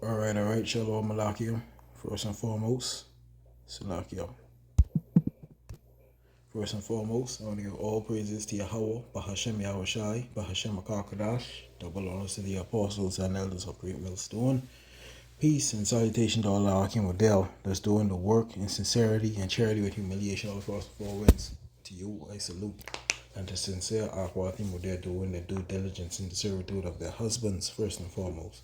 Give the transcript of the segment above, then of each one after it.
Alright, Shalom Malakia. First and foremost, Salakia. First and foremost, I want to give all praises to Yahweh, Bahashem Yahushai, Bahashem Akakadash, double honors to the apostles and elders of Great Millstone. Peace and salutation to all our Akim Odell that's doing the work in sincerity and charity with humiliation all across the four winds. To you, I salute. And to sincere Akwatim Odell doing their due diligence in the servitude of their husbands, first and foremost,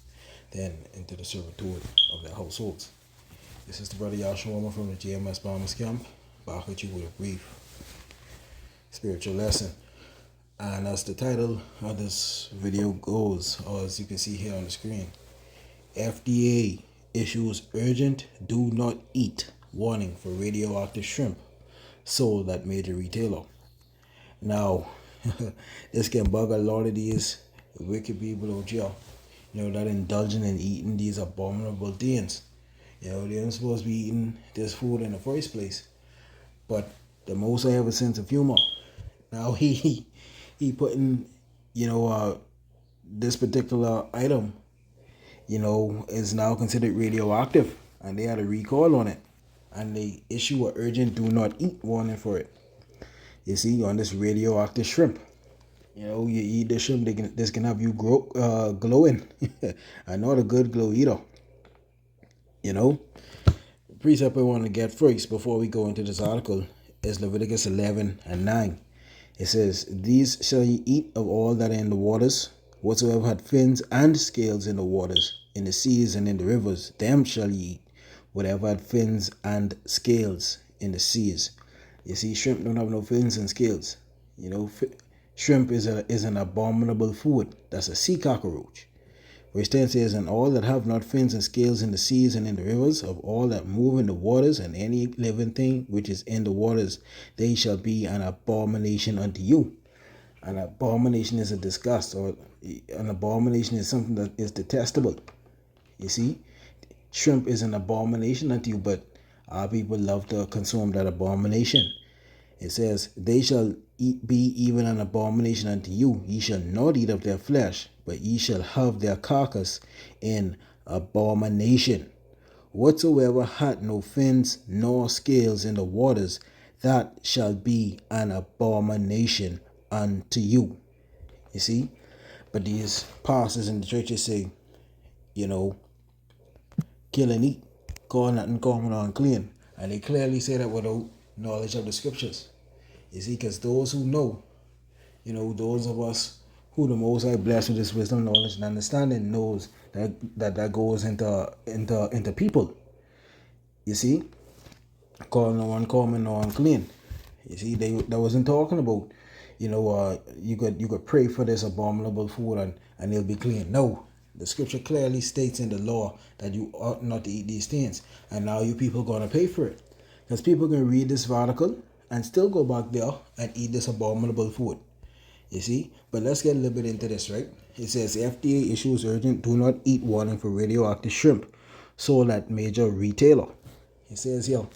then into the servitude of their households. This is the brother Yashua from the GMS Bombers Camp, back at you with a brief spiritual lesson. And as the title of this video goes, or as you can see here on the screen, FDA issues urgent do not eat warning for radioactive shrimp sold at major retailer. Now, this can bug a lot of these wicked people out here, that indulging in eating these abominable things. They aren't supposed to be eating this food in the first place. But the most I have a sense of humor. Now he putting, this particular item, is now considered radioactive, and they had a recall on it, and they issue an urgent do not eat warning for it. You see, on this radioactive shrimp. You eat the shrimp, this can have you glowing. I'm not a good glow eater. The precept I want to get first before we go into this article is Leviticus 11:9. It says, "These shall ye eat of all that are in the waters, whatsoever had fins and scales in the waters, in the seas and in the rivers, them shall ye eat, whatever had fins and scales in the seas." You see, shrimp don't have no fins and scales. Shrimp is an abominable food. That's a sea cockroach. Verse 10 says, "And all that have not fins and scales in the seas and in the rivers, of all that move in the waters, and any living thing which is in the waters, they shall be an abomination unto you." An abomination is a disgust, or an abomination is something that is detestable. You see, shrimp is an abomination unto you, but our people love to consume that abomination. It says, "They shall be even an abomination unto you. Ye shall not eat of their flesh, but ye shall have their carcass in abomination. Whatsoever hath no fins nor scales in the waters, that shall be an abomination unto you." You see? But these pastors in the churches say, kill and eat, call nothing common or unclean. And they clearly say that without knowledge of the scriptures. You see, because those who know, those of us who the Most High blessed with this wisdom, knowledge, and understanding, knows that goes into people. You see, call no one common or unclean. You see, that wasn't talking about, you could pray for this abominable food and they'll be clean. No, the scripture clearly states in the law that you ought not to eat these things, and now you people gonna pay for it, because people can read this article and still go back there and eat this abominable food. You see? But let's get a little bit into this, right? It says FDA issues urgent do not eat warning for radioactive shrimp sold at major retailer. It says here,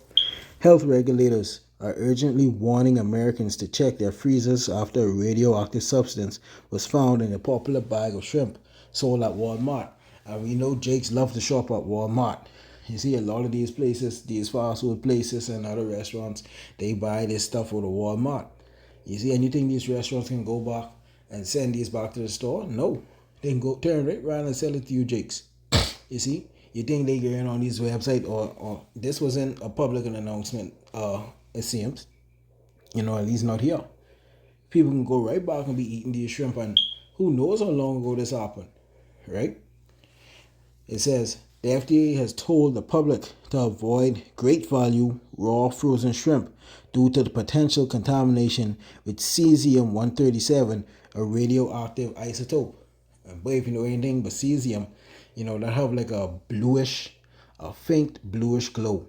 health regulators are urgently warning Americans to check their freezers after a radioactive substance was found in a popular bag of shrimp sold at Walmart. And we know Jakes love to shop at Walmart. You see, a lot of these places, these fast food places and other restaurants, they buy this stuff out of Walmart. You see, and you think these restaurants can go back and send these back to the store? No. They can go turn right around and sell it to you, Jakes. You see, you think they get in on these websites, or this wasn't a public announcement, it seems. At least not here. People can go right back and be eating these shrimp, and who knows how long ago this happened, right? It says, the FDA has told the public to avoid great value raw frozen shrimp due to the potential contamination with cesium-137, a radioactive isotope. And boy, if you know anything but cesium, that have like a faint bluish glow.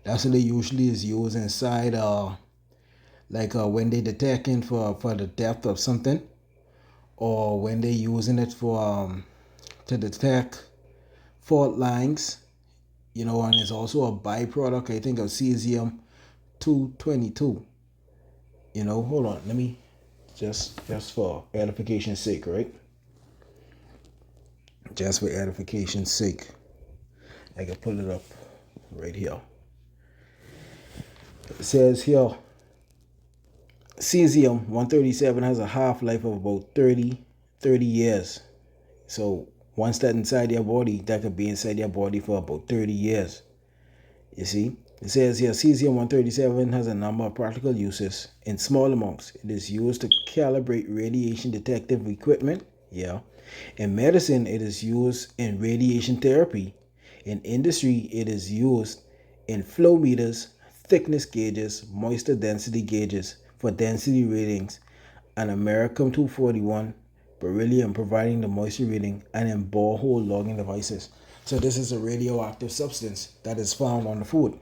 That's what they usually is used inside, when they detecting for the depth of something, or when they using it for to detect fault lines, and it's also a byproduct, I think, of cesium-222. Hold on, let me just for edification's sake, right? Just for edification's sake. I can pull it up right here. It says here, cesium-137 has a half-life of about 30 years. So once that's inside your body, that could be inside your body for about 30 years. You see? It says here, cesium-137 has a number of practical uses. In small amounts, it is used to calibrate radiation detective equipment. Yeah. In medicine, it is used in radiation therapy. In industry, it is used in flow meters, thickness gauges, moisture density gauges for density readings, and Americum 241 beryllium providing the moisture reading, and in borehole logging devices. So this is a radioactive substance that is found on the food,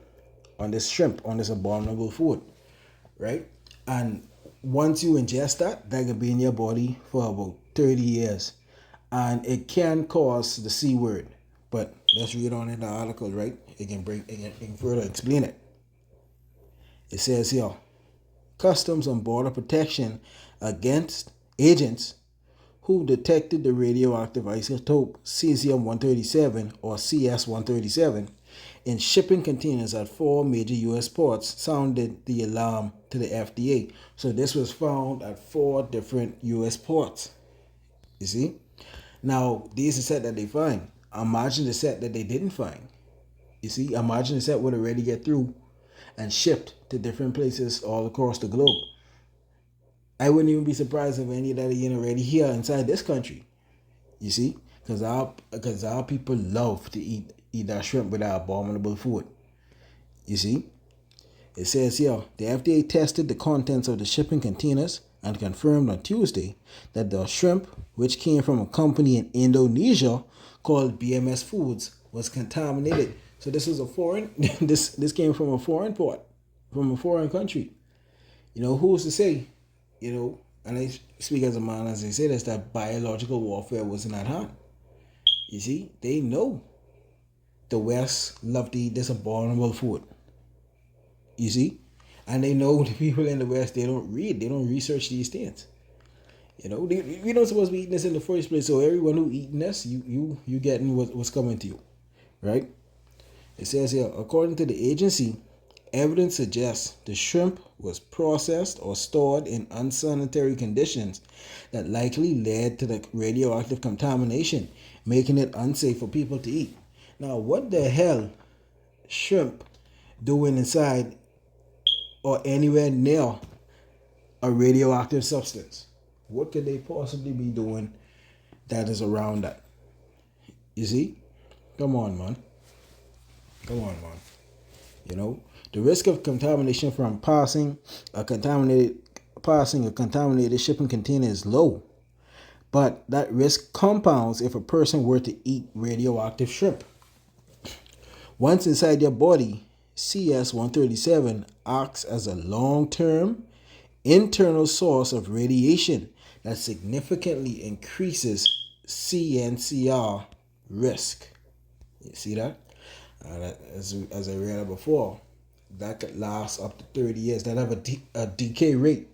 on this shrimp, on this abominable food, right? And once you ingest that can be in your body for about 30 years. And it can cause the C word. But let's read on in the article, right? It can further explain it. It says here, Customs and Border Protection against agents who detected the radioactive isotope cesium-137 or CS-137 in shipping containers at 4 major U.S. ports sounded the alarm to the FDA. So this was found at 4 different U.S. ports. You see? Now, these are set that they find. Imagine the set that they didn't find. You see? Imagine the set would already get through and shipped to different places all across the globe. I wouldn't even be surprised if any of that are already here inside this country. You see? Because our people love to eat that shrimp with that abominable food. You see? It says here, the FDA tested the contents of the shipping containers and confirmed on Tuesday that the shrimp, which came from a company in Indonesia called BMS Foods, was contaminated. So this is a foreign, this came from a foreign port, from a foreign country. You know, who's to say, you know, and I speak as a man as they say this, that biological warfare wasn't at hand. You see, they know the West love to eat this abominable food. You see? And they know the people in the West, they don't research these things. You know, we don't supposed to be eating this in the first place. So everyone who eating this, you getting what's coming to you, right? It says here, according to the agency, evidence suggests the shrimp was processed or stored in unsanitary conditions that likely led to the radioactive contamination, making it unsafe for people to eat. Now, what the hell shrimp doing inside or anywhere near a radioactive substance? What could they possibly be doing that is around that? You see? Come on, man. You know, the risk of contamination from passing a contaminated shipping container is low, but that risk compounds if a person were to eat radioactive shrimp. Once inside your body, CS-137 acts as a long-term internal source of radiation that significantly increases CNCR risk. You see that? As I read it before, that could last up to 30 years. That have a decay rate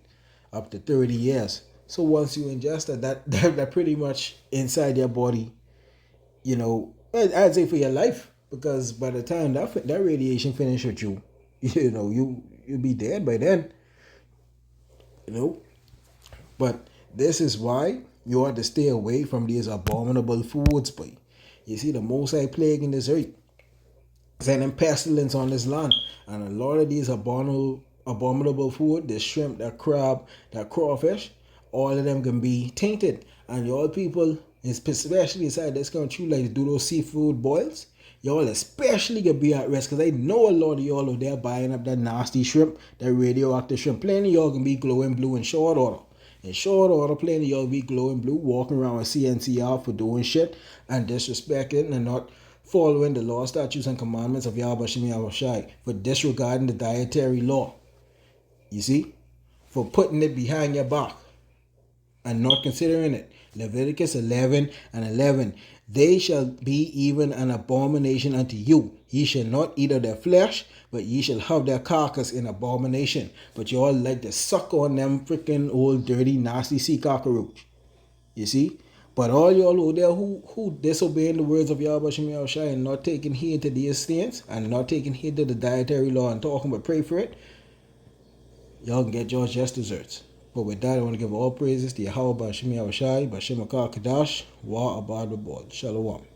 up to 30 years. So once you ingest that pretty much inside your body, you know, I'd say for your life, because by the time that radiation finish with you, you know, you'll be dead by then. You know, but this is why you ought to stay away from these abominable foods, boy. You see, the Most High plague in this earth, sending pestilence on this land, and a lot of these abominable food, the shrimp, that crab, that crawfish, all of them can be tainted. And y'all people, especially inside this country, like to do those seafood boils, y'all especially can be at risk, because I know a lot of y'all out there buying up that nasty shrimp, that radioactive shrimp. Plenty of y'all can be glowing blue in short order. In short order, plenty of y'all be glowing blue, walking around with CNCR for doing shit and disrespecting and not following the law, statutes, and commandments of Yahweh Shem Yahushai, for disregarding the dietary law. You see? For putting it behind your back and not considering it. Leviticus 11:11. They shall be even an abomination unto you. Ye shall not eat of their flesh, but ye shall have their carcass in abomination. But you all like to suck on them freaking old dirty nasty sea cockroach. You see? But all y'all out there who disobeying the words of Yahweh Shem Yahushai and not taking heed to these things and not taking heed to the dietary law and talking about pray for it, y'all can get yours just desserts. But with that, I want to give all praises to Yahweh Shem Yahushai, Bashem Akar Kadash, Wa Abad Rabod. Shalom.